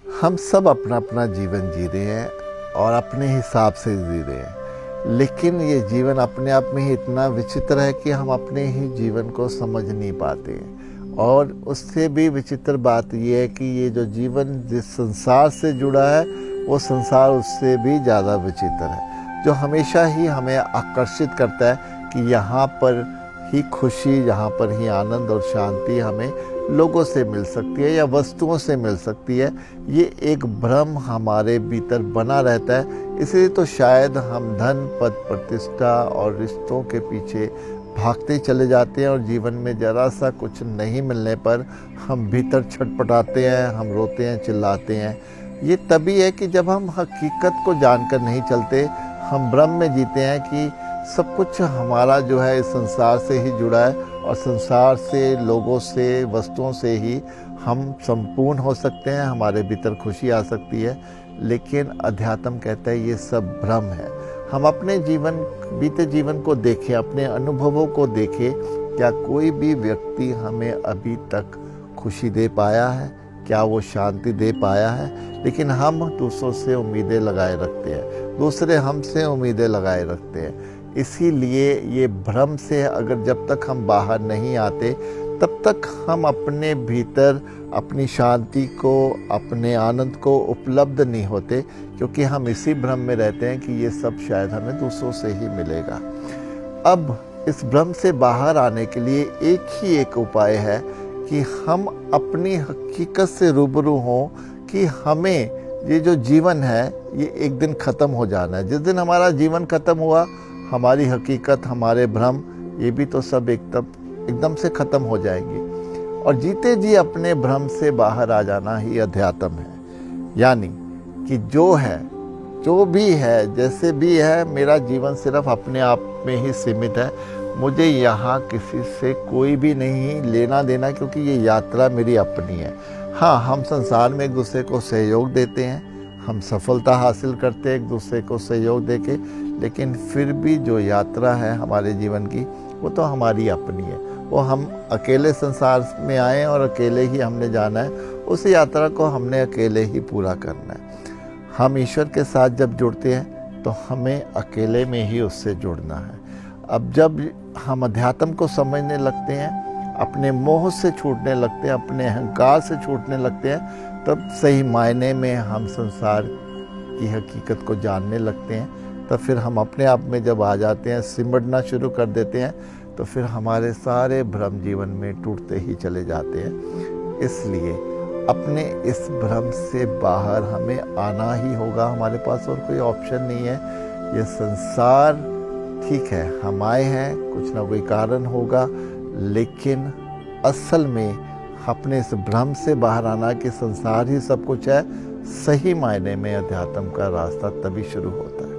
हम सब अपना अपना जीवन जी रहे हैं और अपने हिसाब से जी रहे हैं, लेकिन ये जीवन अपने आप में ही इतना विचित्र है कि हम अपने ही जीवन को समझ नहीं पाते हैं। और उससे भी विचित्र बात यह है कि ये जो जीवन जिस संसार से जुड़ा है वो संसार उससे भी ज़्यादा विचित्र है, जो हमेशा ही हमें आकर्षित करता है कि यहाँ पर ही खुशी, यहाँ पर ही आनंद और शांति हमें लोगों से मिल सकती है या वस्तुओं से मिल सकती है। ये एक भ्रम हमारे भीतर बना रहता है, इसलिए तो शायद हम धन, पद, प्रतिष्ठा और रिश्तों के पीछे भागते चले जाते हैं और जीवन में ज़रा सा कुछ नहीं मिलने पर हम भीतर छटपटाते हैं, हम रोते हैं, चिल्लाते हैं। ये तभी है कि जब हम हकीकत को जानकर नहीं चलते, हम भ्रम में जीते हैं कि सब कुछ हमारा जो है इस संसार से ही जुड़ा है और संसार से, लोगों से, वस्तुओं से ही हम संपूर्ण हो सकते हैं, हमारे भीतर खुशी आ सकती है। लेकिन अध्यात्म कहता है ये सब भ्रम है। हम अपने बीते जीवन को देखें, अपने अनुभवों को देखें, क्या कोई भी व्यक्ति हमें अभी तक खुशी दे पाया है? क्या वो शांति दे पाया है? लेकिन हम दूसरों से उम्मीदें लगाए रखते हैं, दूसरे हमसे उम्मीदें लगाए रखते हैं। इसीलिए ये भ्रम से अगर जब तक हम बाहर नहीं आते, तब तक हम अपने भीतर अपनी शांति को, अपने आनंद को उपलब्ध नहीं होते, क्योंकि हम इसी भ्रम में रहते हैं कि ये सब शायद हमें दूसरों से ही मिलेगा। अब इस भ्रम से बाहर आने के लिए एक उपाय है कि हम अपनी हकीकत से रूबरू हों कि हमें ये जो जीवन है ये एक दिन ख़त्म हो जाना है। जिस दिन हमारा जीवन ख़त्म हुआ, हमारी हकीकत, हमारे भ्रम, ये भी तो सब एकदम से ख़त्म हो जाएंगी। और जीते जी अपने भ्रम से बाहर आ जाना ही अध्यात्म है। यानी कि जो है, जो भी है, जैसे भी है, मेरा जीवन सिर्फ अपने आप में ही सीमित है। मुझे यहाँ किसी से कोई भी नहीं लेना देना, क्योंकि ये यात्रा मेरी अपनी है। हाँ, हम संसार में एक दूसरे को सहयोग देते हैं, हम सफलता हासिल करते हैं एक दूसरे को सहयोग देके, लेकिन फिर भी जो यात्रा है हमारे जीवन की, वो तो हमारी अपनी है। वो हम अकेले संसार में आए और अकेले ही हमने जाना है। उस यात्रा को हमने अकेले ही पूरा करना है। हम ईश्वर के साथ जब जुड़ते हैं तो हमें अकेले में ही उससे जुड़ना है। अब जब हम अध्यात्म को समझने लगते हैं, अपने मोह से छूटने लगते हैं, अपने अहंकार से छूटने लगते हैं, तब सही मायने में हम संसार की हकीकत को जानने लगते हैं। तब फिर हम अपने आप में जब आ जाते हैं, सिमटना शुरू कर देते हैं, तो फिर हमारे सारे भ्रम जीवन में टूटते ही चले जाते हैं। इसलिए अपने इस भ्रम से बाहर हमें आना ही होगा, हमारे पास और कोई ऑप्शन नहीं है। ये संसार ठीक है, हम आए हैं, कुछ ना कोई कारण होगा, लेकिन असल में अपने इस भ्रम से बाहर आना कि संसार ही सब कुछ है, सही मायने में अध्यात्म का रास्ता तभी शुरू होता है।